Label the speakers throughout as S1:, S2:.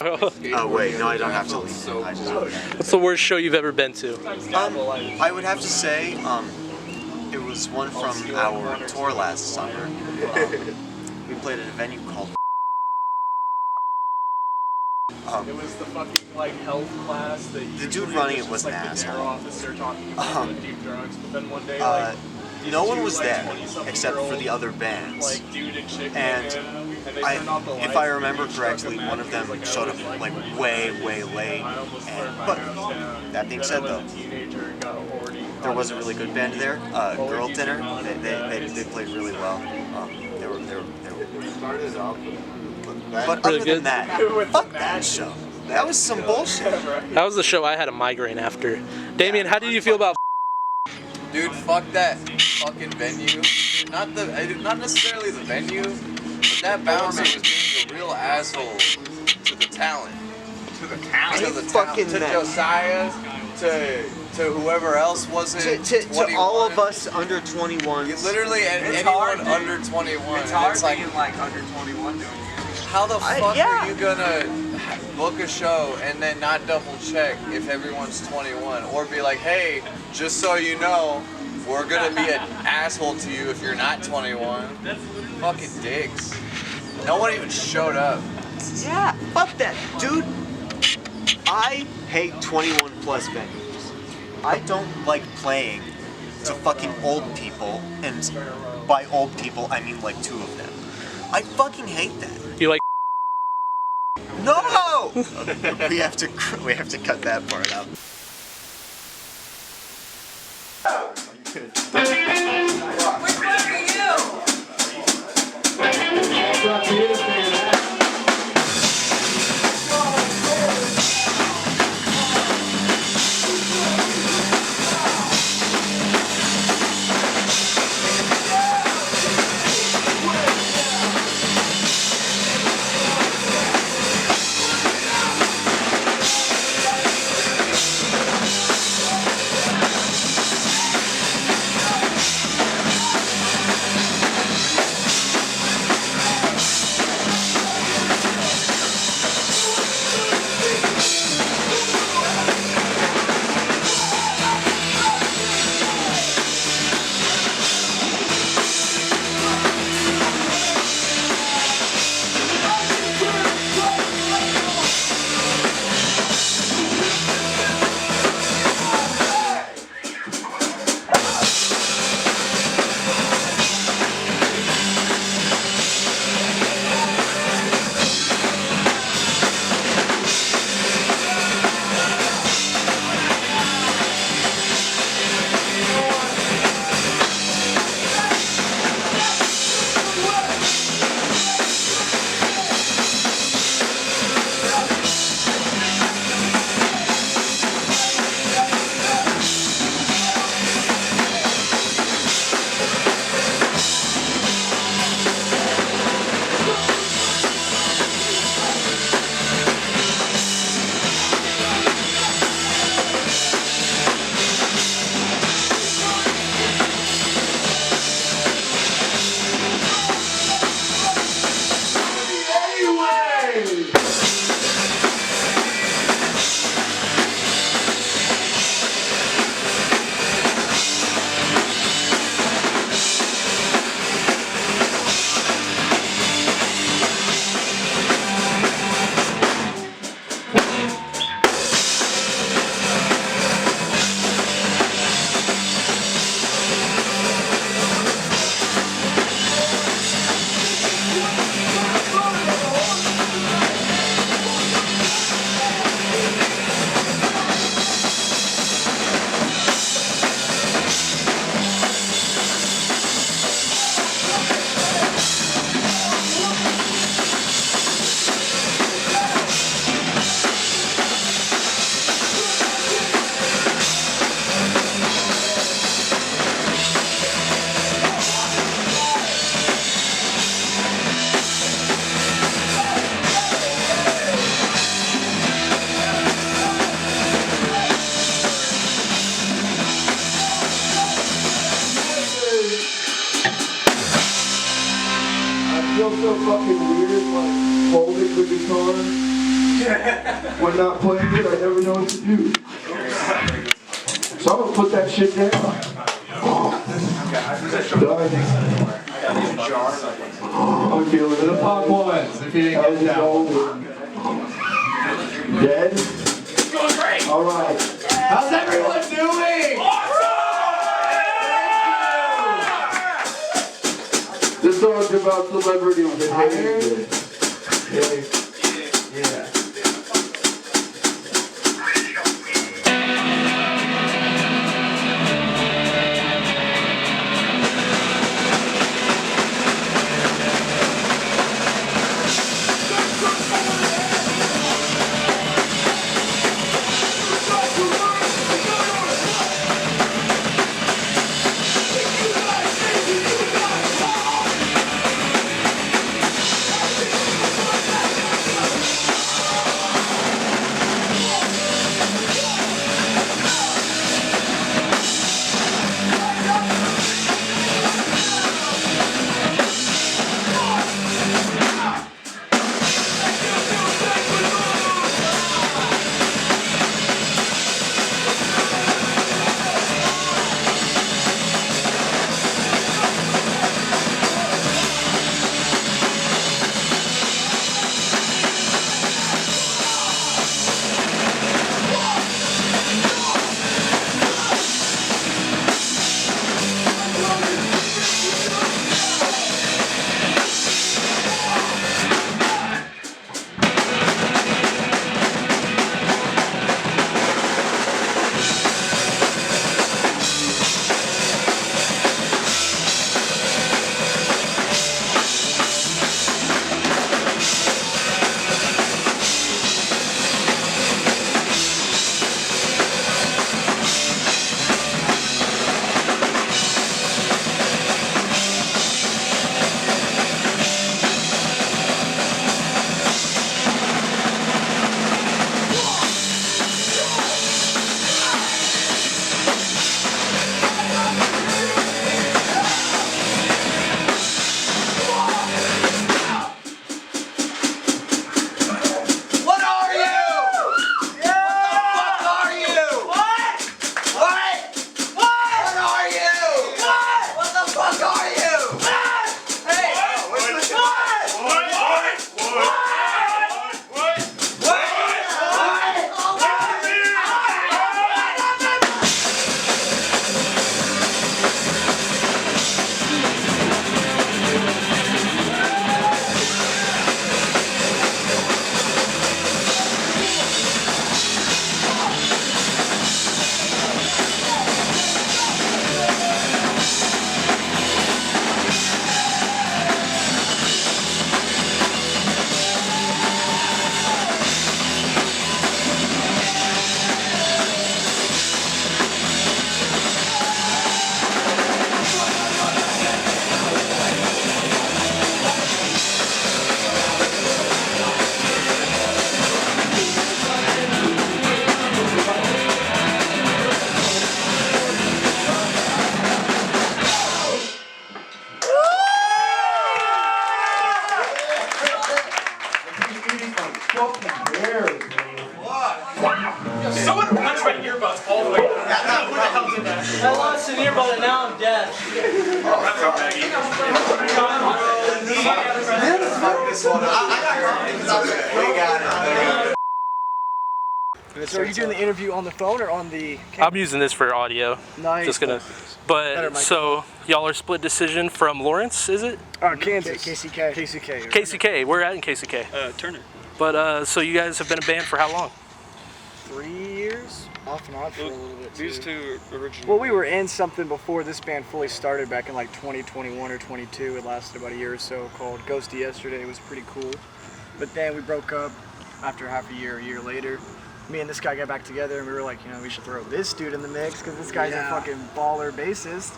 S1: Oh wait, no, I don't have to leave. I just
S2: What's the worst show you've ever been to?
S1: I would have to say, it was one from our tour last summer. We played at a venue called.
S3: It was the fucking like health class that
S1: the dude running it was an asshole.
S3: officer talking about deep drugs, but then one day like
S1: no one was there except for the other bands.
S3: like dude and chick
S1: And
S3: they turned off the lights,
S1: if I remember correctly, one of them showed up like way late. But that being said, though, there was a really good band there. Girl Dinner. They played really well. They were. But other than that, fuck that show. That was some bullshit.
S2: That was the show I had a migraine after. Damien, how did you feel about?
S4: Dude, fuck that fucking venue. Not necessarily the venue, but that bouncer was being a real asshole to the talent. To the talent. To Josiah, to whoever else wasn't.
S1: To all of us under 21.
S4: Literally anyone under 21.
S5: It's hard
S4: it's like,
S5: being like under 21 doing it.
S4: how the fuck are you gonna book a show and then not double check if everyone's 21, or be like, hey, just so you know, we're gonna be an asshole to you if you're not 21. Fucking dicks. No one even showed up.
S1: Yeah, fuck that, dude. I hate 21 plus venues. I don't like playing to fucking old people, and by old people I mean like 2 of them. I fucking hate that.
S2: You like?
S1: No! Okay, we have to cut that part out.
S6: feel so fucking weird, like, holding the guitar.
S5: When not playing it, I never know what to do. So I'm gonna put that shit down. Done. I'm feeling it.
S3: The pop ones, if you didn't
S5: How's
S3: get
S5: it
S3: that.
S5: going? Dead?
S3: It's going great.
S5: All right.
S3: How's everyone doing?
S5: This song's about celebrities and haters. Yeah.
S3: Someone punched my earbuds all the way down. What the hell did that?
S6: I lost an earbud and now I'm deaf.
S4: Fuck this one up. We got it.
S6: So are you doing the interview on the phone or on the camera?
S2: I'm using this for audio.
S6: Nice.
S2: Just gonna. But so y'all are split decision from Lawrence, is it?
S6: Kansas. KCK. KCK.
S2: KCK. Where at in KCK?
S7: Turner.
S2: But so you guys have been a band for how long?
S6: 3 years? Off and on for a little bit too.
S7: These two originally.
S6: Well, we were in something before this band fully started back in like 2021 or 22. It lasted about a year or so called Ghosty Yesterday. It was pretty cool. But then we broke up after half a year later. Me and this guy got back together and we were like, you know, we should throw this dude in the mix because this guy's a fucking baller bassist.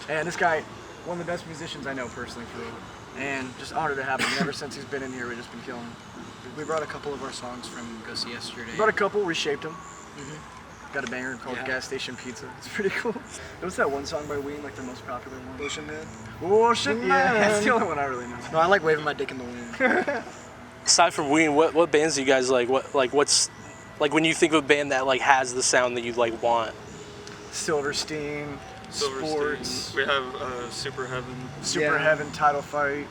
S6: And this guy, one of the best musicians I know personally for real. And just honored to have him. And ever since he's been in here, we've just been killing him.
S8: We brought a couple of our songs from Ghosty Yesterday.
S6: We brought a couple, reshaped them. Got a banger called Gas Station Pizza. It's pretty cool. What's that one song by Ween, like the most popular one?
S8: Ocean Man.
S6: Ocean Man. That's the only one I really know.
S8: No, I like Waving My Dick in the Wind.
S2: Aside from Ween, what bands do you guys like? What's when you think of a band that like has the sound that you like want?
S6: Silverstein, Sports.
S7: We have Super Heaven.
S6: Super Heaven, Title Fight.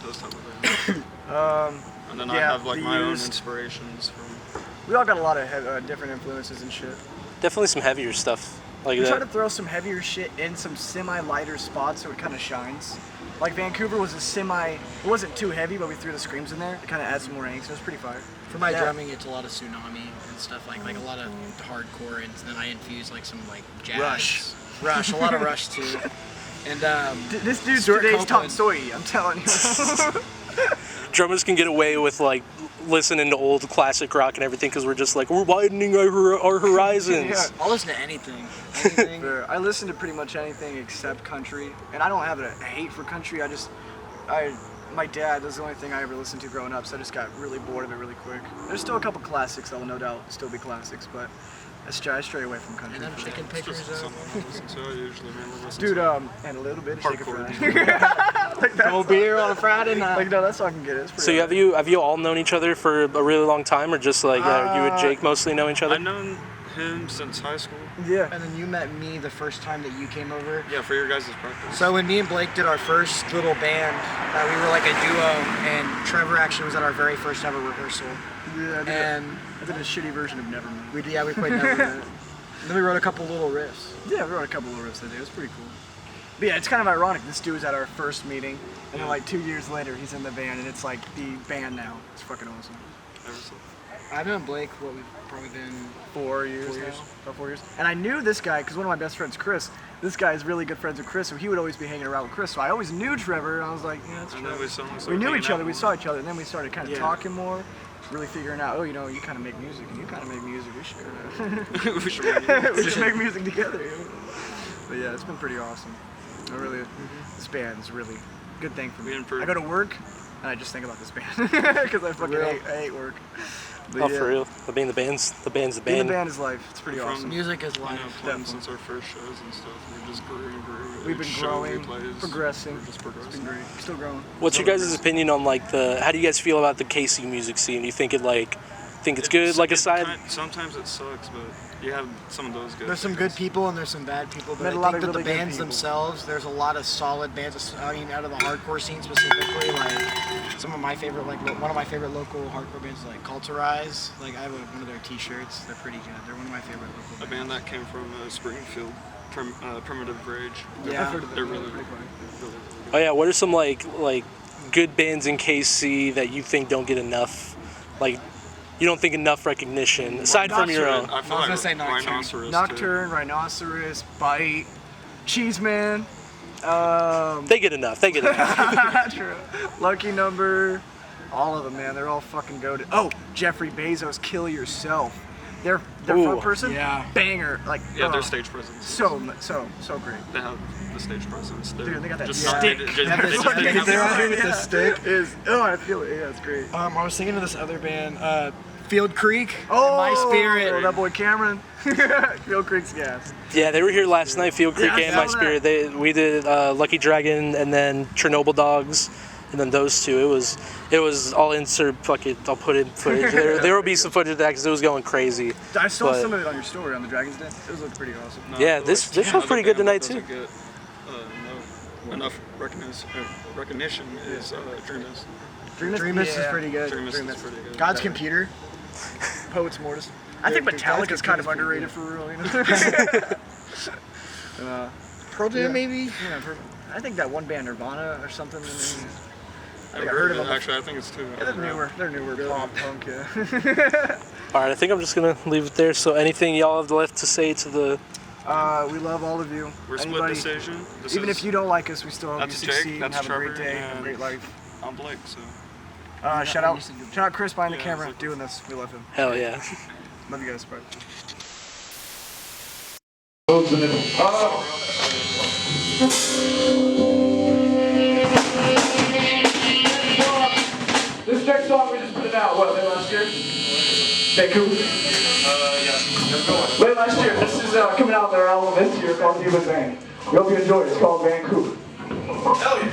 S7: Those type of bands. And then I have like my own inspirations from.
S6: We all got a lot of different influences and shit.
S2: Definitely some heavier stuff like
S6: we
S2: that.
S6: try to throw some heavier shit in some semi-lighter spots so it kind of shines. Like Vancouver was it wasn't too heavy, but we threw the screams in there to kind of add some more angst. It was pretty fire.
S8: For my drumming, it's a lot of Tsunami and stuff like a lot of hardcore, and then I infuse like some like jazz. Rush, a lot of Rush too. And
S6: this dude's today's Tom Sawyer, I'm telling you.
S2: Drummers can get away with like listening to old classic rock and everything because we're just like we're widening our horizons.
S6: Yeah.
S8: I'll listen to anything.
S6: I listen to pretty much anything except country, and I don't have a hate for country. My dad, that's the only thing I ever listened to growing up, so I just got really bored of it really quick. There's still a couple classics that will no doubt still be classics, but I stray away from country.
S8: And I'm taking pictures of.
S7: I usually remember listening
S6: Dude,
S7: to
S6: and a little bit of Shake
S7: hardcore.
S6: Cold beer on a Friday night. Like, no, that song can get it.
S2: So have you all known each other for a really long time, or just like you and Jake mostly know each other?
S7: I've known him since high school.
S6: Yeah.
S8: And then you met me the first time that you came over.
S7: Yeah, for your guys' practice.
S8: So when me and Blake did our first little band, we were like a duo, and Trevor actually was at our very first ever rehearsal.
S6: Yeah, I did a shitty version of Nevermind.
S8: We played Nevermind. And then we wrote a couple little riffs.
S6: Yeah, we wrote a couple little riffs that day. It was pretty cool. But yeah, it's kind of ironic. This dude was at our first meeting, and then like 2 years later, he's in the band, and it's like the band now. It's fucking awesome.
S8: I've known Blake, we've probably been
S6: 4 years. About 4 years. And I knew this guy because one of my best friends, Chris, this guy is really good friends with Chris, so he would always be hanging around with Chris. So I always knew Trevor, and I was like, yeah, that's Trevor. We knew each other, we saw each other, and then we started kind of talking more, really figuring out, you kind of make music, and you kind of make music, we should make music together. But yeah, it's been pretty awesome. This band's really a good thing for me. I go to work, and I just think about this band, because I fucking hate work. But
S2: for real. I mean, the band's the band.
S6: The band is life. It's pretty awesome.
S8: Music is life.
S7: Playing since our first shows and stuff, we just grew.
S6: We've been growing, progressing. It's been great. Still growing.
S2: What's your guys' opinion on like how do you guys feel about the KC music scene? Do you think it's good? Like aside.
S7: Sometimes it sucks, but you have some of those good.
S8: There's some good people and there's some bad people, but I think that the bands themselves, there's a lot of solid bands. I mean, out of the hardcore scene specifically, like some of my favorite, like one of my favorite local hardcore bands, like Culturize. Like I have one of their T-shirts. They're pretty good. They're one of my favorite local bands.
S7: A band that came from Springfield, Primitive Rage.
S6: Yeah,
S7: they're really
S6: funny.
S2: Oh yeah, what are some like good bands in KC that you think don't get enough, like? You don't think enough recognition, aside from your own.
S7: I was gonna say Nocturne.
S6: Nocturne, Rhinoceros, Bite, Cheeseman.
S2: They get enough.
S6: True. Lucky Number. All of them, man. They're all fucking goated. Oh, Jeffrey Bezos, Kill Yourself. Their front person, banger. Like
S7: their stage presence.
S6: So great.
S7: They have the stage presence.
S6: Dude, they got that
S7: just
S6: stick.
S8: They're out here with the stick.
S6: I feel it. Yeah, it's great.
S8: I was thinking of this other band, Field Creek.
S6: Oh,
S8: My Spirit.
S6: That boy Cameron. Field Creek's gas.
S2: Yeah, they were here last night. Field Creek and My Spirit. We did Lucky Dragon and then Chernobyl Dogs. And then those two, it was all insert. Fuck it, I'll put in footage. There will be some footage of that because it was going crazy.
S6: I saw some of it on your story on the Dragon's Den. It was looking pretty awesome.
S2: No, yeah, this was pretty good tonight too.
S7: Get, enough recognition is Dreamus.
S6: Dreamus is pretty good.
S7: Dreamus is pretty good.
S8: God's Computer.
S6: Poets Mortis. I think Metallica's kind of underrated for real.
S8: Pearl Jam maybe.
S6: Yeah, I think that one band Nirvana or something.
S7: I've heard of them. Actually, I think it's too.
S6: Yeah, they're newer pop punk. Yeah.
S2: All right, I think I'm just gonna leave it there. So, anything y'all have left to say to the?
S6: We love all of you.
S7: We're split decision.
S6: Even if you don't like us, we still hope you succeed and have
S7: Trevor,
S6: a great day and a great life.
S7: I'm Blake, so.
S6: Shout out Chris behind the camera doing this. We love him.
S2: Hell yeah.
S6: Love you guys, bro. This next song we just put it out, late last year? Vancouver? Yeah. Late last year. This is coming out on their album this year called Diva Bang. We hope you enjoy it. It's called Vancouver. Hell yeah.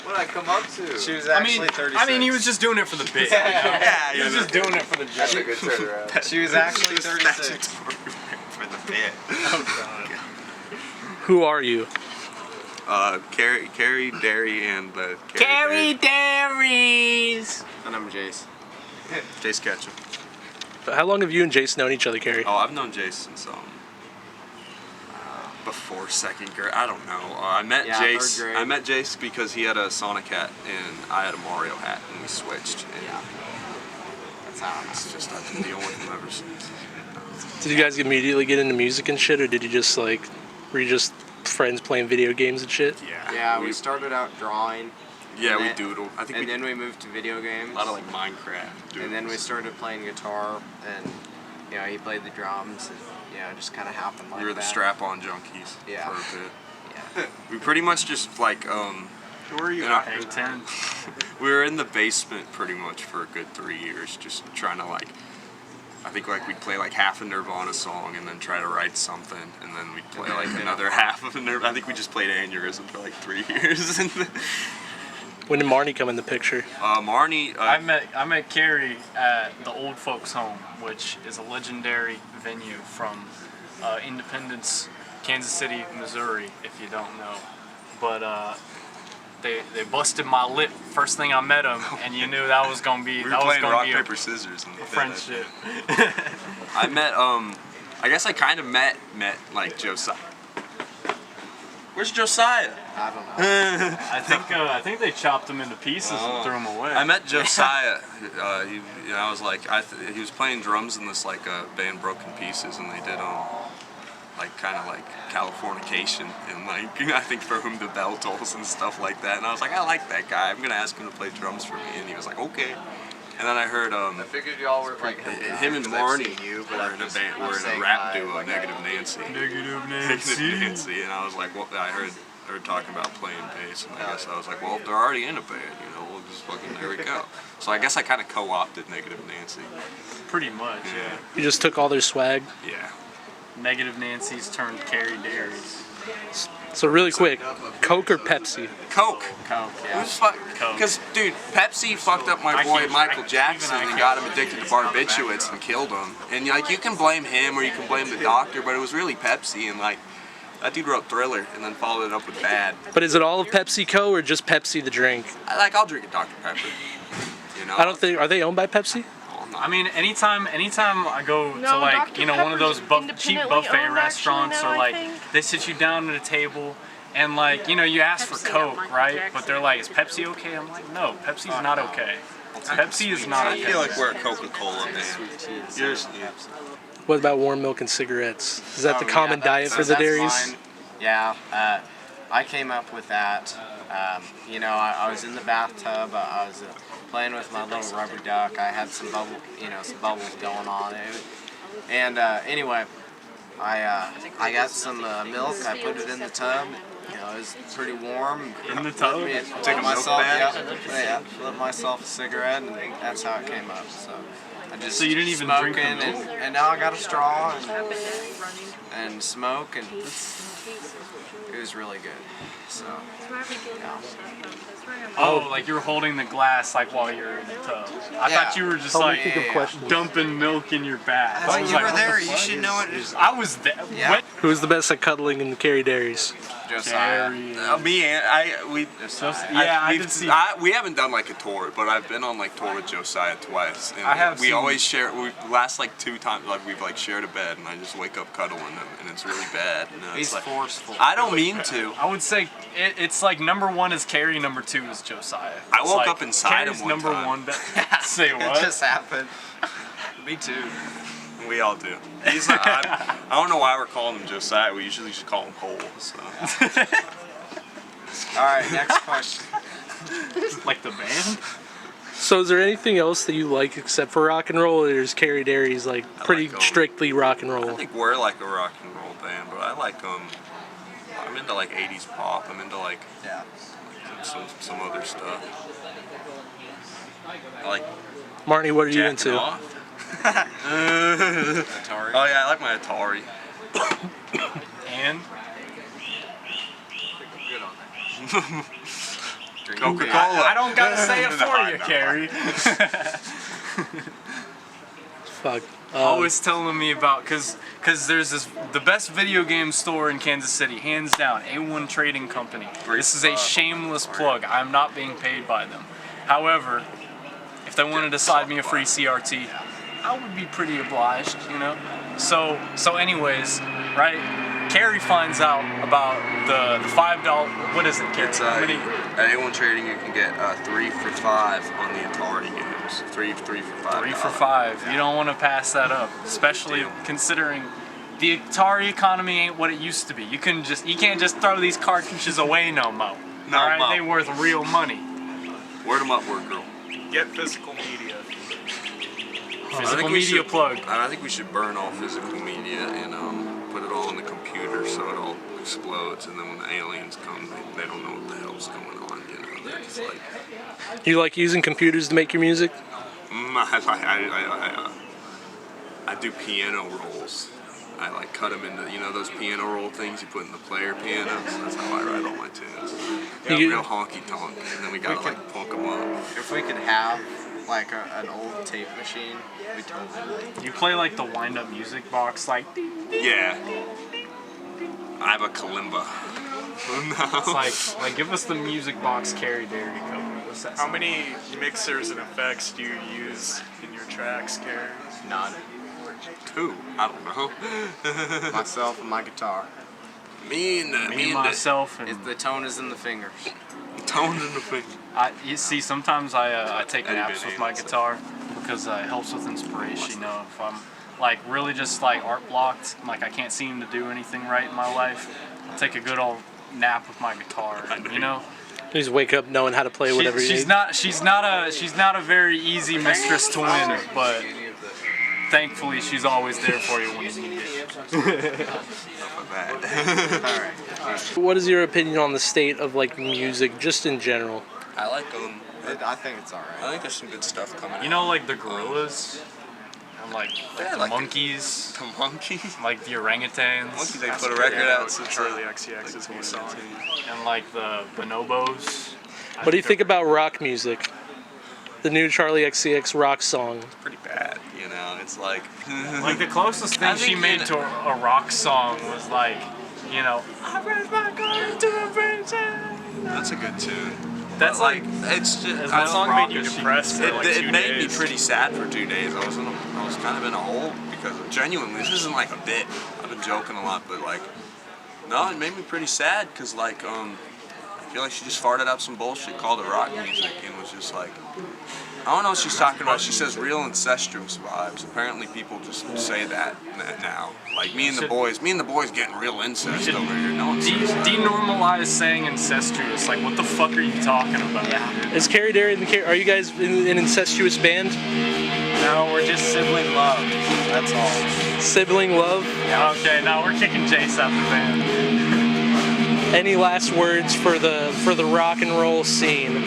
S4: What did I come up to?
S7: She was actually 36.
S3: I mean, he was just doing it for the bit.
S1: Yeah,
S3: He was just doing it for the
S4: That's a
S3: joke.
S4: good turnaround.
S7: She was actually 36.
S1: for the bit.
S3: Oh, God.
S2: Who are you?
S9: Carrie, Dairy, and
S3: Carrie Dairies!
S7: And I'm Jace.
S9: Jace Ketchum.
S2: How long have you and Jace known each other, Carrie?
S9: Oh, I've known Jace since before second grade. I don't know. I met Jace.
S7: third grade.
S9: I met Jace because he had a Sonic hat and I had a Mario hat, and we switched. And
S7: That's how
S9: it's just I've been dealing with him ever since.
S2: Did you guys immediately get into music and shit, or did you just were you just friends playing video games and shit?
S7: Yeah, we started out drawing.
S9: Yeah,
S7: and
S9: we
S7: then-
S9: doodled. I think
S7: And then we moved to video games.
S9: a lot of Minecraft.
S7: And then we started playing guitar, and he played the drums, and just kind of happened like that.
S9: We were the strap-on junkies
S7: Yeah.
S9: for a bit.
S7: Yeah.
S9: We pretty much just
S3: Who are you?
S9: You know,
S3: Hey, 10.
S9: we were in the basement pretty much for a good 3 years, just trying to I think like we'd play like half a Nirvana song and then try to write something, and then we'd play like another half of a Nirvana. I think we just played Aneurysm for like 3 years.
S2: When did Marnie come in the picture?
S9: Marnie.
S7: I met Carrie at the Old Folks Home, which is a legendary venue from Independence, Kansas City, Missouri, if you don't know. But they busted my lip first thing I met them, and you knew that was gonna be
S9: We were playing rock, paper, scissors in the
S7: friendship.
S9: I met I guess I kind of met like Josiah. Where's Josiah?
S8: I don't know.
S7: I think they chopped him into pieces and threw him away.
S9: I met Josiah. I was like, he was playing drums in this like band Broken Pieces, and they did like kind of like Californication and like I think For Whom the Bell Tolls and stuff like that. And I was like, I like that guy. I'm gonna ask him to play drums for me. And he was like, okay. And then I heard
S4: I figured y'all were like
S9: him and Marnie were in a band, were in a rap duo, Negative Nancy.
S7: Negative
S9: Negative Nancy. And I was like, well, I heard talking about playing bass, and I guess I was like, well, if they're already in a band, you know, we'll just fucking, there we go. So I guess I kind of co-opted Negative Nancy.
S7: Pretty much, yeah.
S2: You just took all their swag?
S9: Yeah.
S7: Negative Nancy's turned Carrie Dairies.
S2: So really quick, Coke or Pepsi?
S9: Coke.
S7: Coke, yeah.
S9: Because, dude, Pepsi fucked up my boy Michael Jackson and got him addicted to barbiturates and killed him. And, like, you can blame him or you can blame the doctor, but it was really Pepsi, and, like, that dude wrote Thriller and then followed it up with Bad.
S2: But is it all of PepsiCo or just Pepsi the drink?
S9: I'll drink a Dr. Pepper. You know?
S2: I don't think, are they owned by Pepsi?
S7: I mean, anytime I go to like, you know, one of those cheap buffet restaurants, or like they sit you down at a table and like, you know, you ask for Coke, right? But they're like, is Pepsi okay? I'm like, no, Pepsi's not okay. Pepsi is not okay.
S9: I feel like we're a Coca-Cola man.
S2: What about warm milk and cigarettes? Is that the common diet for the Dairies?
S10: Fine. Yeah, I came up with that. You know, I was in the bathtub. I was playing with my little rubber duck. I had some bubbles going on. Anyway, I got some milk. I put it in the tub. You know, it was pretty warm.
S7: In the tub?
S10: Take myself, yeah, lit myself a cigarette, and that's how it came up. So
S7: you didn't even drink the milk?
S10: and now I got a straw and smoke, and it was really good. So, yeah.
S7: Oh, like you were holding the glass like while you were in the tub. I thought you were just like dumping milk in your bath.
S10: Oh, you were there. You should know it.
S7: I was there.
S10: Yeah.
S2: Who's the best at cuddling in the Carrie Dairies?
S10: Josiah.
S9: Me and we haven't done like a tour, but I've been on like tour with Josiah twice. And we always share. We last like 2 times, like we've like shared a bed, and I just wake up cuddling him, and it's really bad.
S10: He's like, forceful.
S9: I don't mean to.
S7: I would say it's like number 1 is Carrie, number 2 is Josiah.
S9: I woke up inside
S7: Carrie's
S9: him one
S7: number
S9: time.
S7: 1. Say what?
S10: It just happened. Me too.
S9: We all do. He's not, I don't know why we're calling him Josiah. We usually just call him Cole. So.
S10: All right, next question.
S7: Like the band?
S2: So is there anything else that you like except for rock and roll, or is Carrie Dairies like pretty strictly rock and roll?
S9: I think we're like a rock and roll band, but I like I'm into like 80s pop. I'm into like some other stuff. I like
S2: Marnie, what are you into?
S9: Atari. Oh yeah, I like my Atari.
S7: And
S9: Coca-Cola.
S7: I don't gotta say it for you, Carrie.
S2: Fuck.
S7: Always telling me about, cause there's the best video game store in Kansas City, hands down, Ep.1 Trading Company. This is a shameless plug. I'm not being paid by them. However, if they wanted to side me a free CRT, I would be pretty obliged, you know. So anyways, right? Carrie finds out about the $5. What is it, Carrie?
S9: It's at Ep.1 Trading you can get 3 for $5 on the Atari games. 3 for $5.
S7: 3 for $5. Yeah. You don't want to pass that up, especially considering the Atari economy ain't what it used to be. You can't just throw these cartridges away no mo.
S9: No
S7: all right,
S9: mo.
S7: they worth real money.
S9: Word 'em up, word girl.
S3: Get physical media.
S7: Physical media plug.
S9: I think we should burn all physical media and put it all on the computer so it all explodes, and then when the aliens come, they don't know what the hell's going on. You know, they're just like.
S2: You like using computers to make your music?
S9: I do piano rolls. I like cut them into, you know, those piano roll things you put in the player pianos. That's how I write all my tunes. Yeah, real honky tonk, and then we gotta like punk them up.
S10: If we could have like an old tape machine, we totally would.
S7: You play like the wind-up music box, like.
S9: Yeah. I have a kalimba.
S7: It's like give us the music box Carrie Dairy cover. What's that?
S11: How many mixers and effects do you use in your tracks, Carrie?
S10: None.
S9: 2. I don't know.
S10: Myself and my guitar.
S9: Me and
S7: myself. And
S10: the tone is in the fingers.
S9: The tone in the fingers.
S7: You see, sometimes I take naps with my guitar because it helps with inspiration. You know, if I'm like really just like art blocked, like I can't seem to do anything right in my life, I'll take a good old nap with my guitar. You know.
S2: You just wake up knowing how to play whatever you need.
S7: She's not a very easy mistress to win, but thankfully she's always there for you when you need it.
S2: What is your opinion on the state of like music, just in general?
S9: I like them.
S10: I think it's alright.
S9: I think there's some good stuff coming out.
S7: You know, like the gorillas, and like the
S9: like
S7: monkeys.
S9: The monkeys?
S7: Like the orangutans.
S9: Monkeys, they put a record out since
S11: Charlie XCX's new song.
S7: And like the bonobos.
S2: What do you think about rock music? The new Charlie XCX rock song.
S9: It's pretty bad, you know. It's like
S7: like the closest thing she made to a rock song was like, you know, I raised my gun to a vision.
S9: That's a good tune.
S7: That's like
S9: it's just
S7: that song made you
S11: depressed.
S9: It made me pretty sad for 2 days. I was kind of in a hole because genuinely this isn't like a bit. I've been joking a lot, but like no, it made me pretty sad because like I feel like she just farted out some bullshit called it rock music and was just like, I don't know what she's talking about. She says real incestuous vibes. Apparently people just say that now. Like me and the boys getting real incest over here. No one's
S7: denormalize saying incestuous. Like what the fuck are you talking about?
S10: Yeah.
S2: Is Carrie Dairy are you guys in an incestuous band?
S10: No, we're just sibling love. That's all.
S2: Sibling love?
S7: Yeah. Okay, now we're kicking Jace out the band.
S2: Any last words for the rock and roll scene?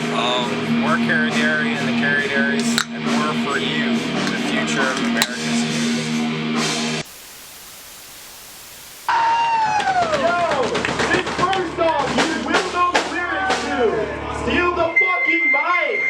S10: We're Carrie Dairy and the Carrie Dairies, and we're for you, the future of America's music.
S5: Yo, this first song you will know the lyrics to. Steal the fucking mic.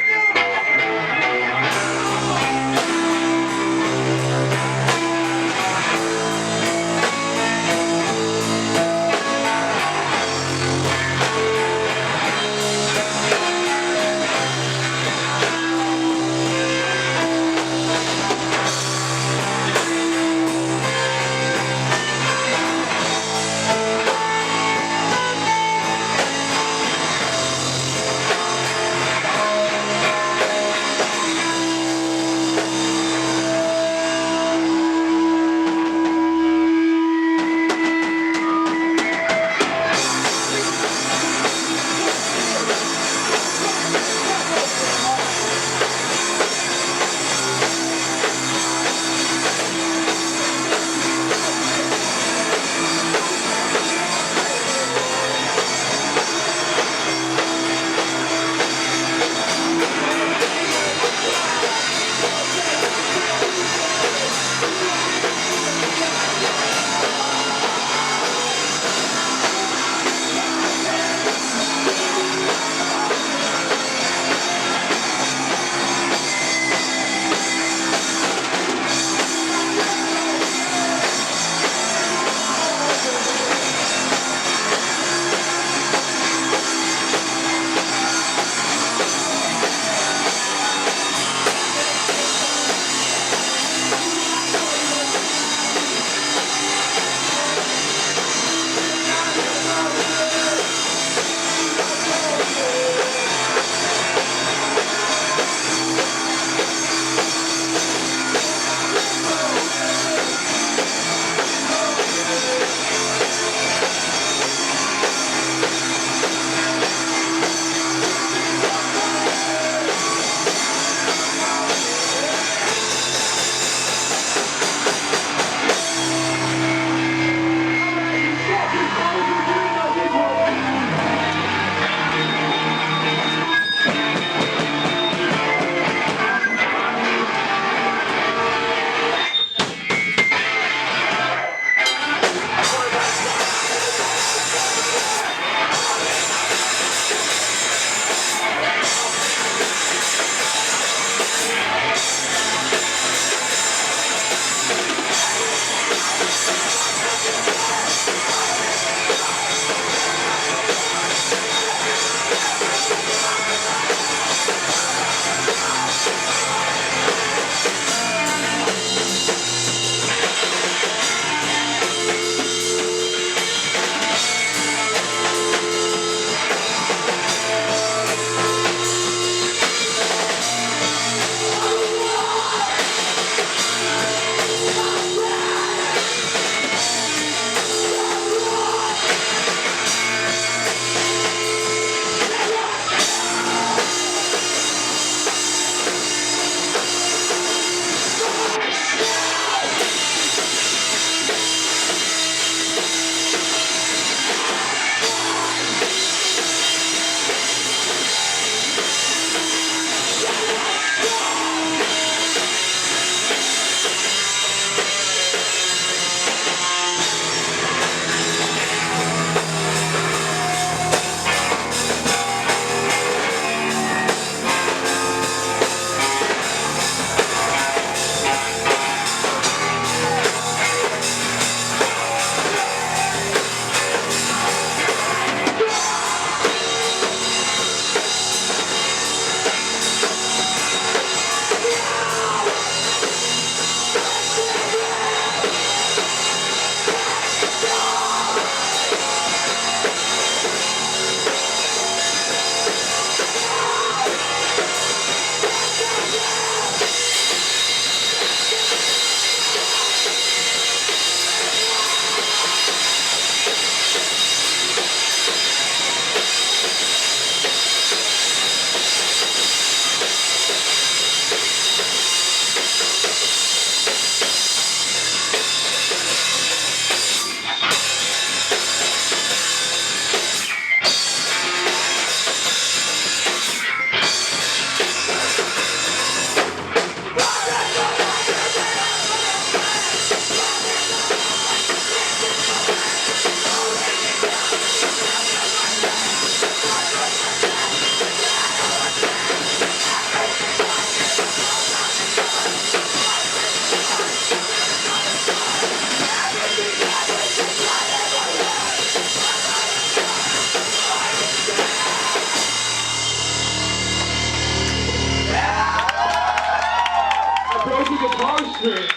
S5: Spirit.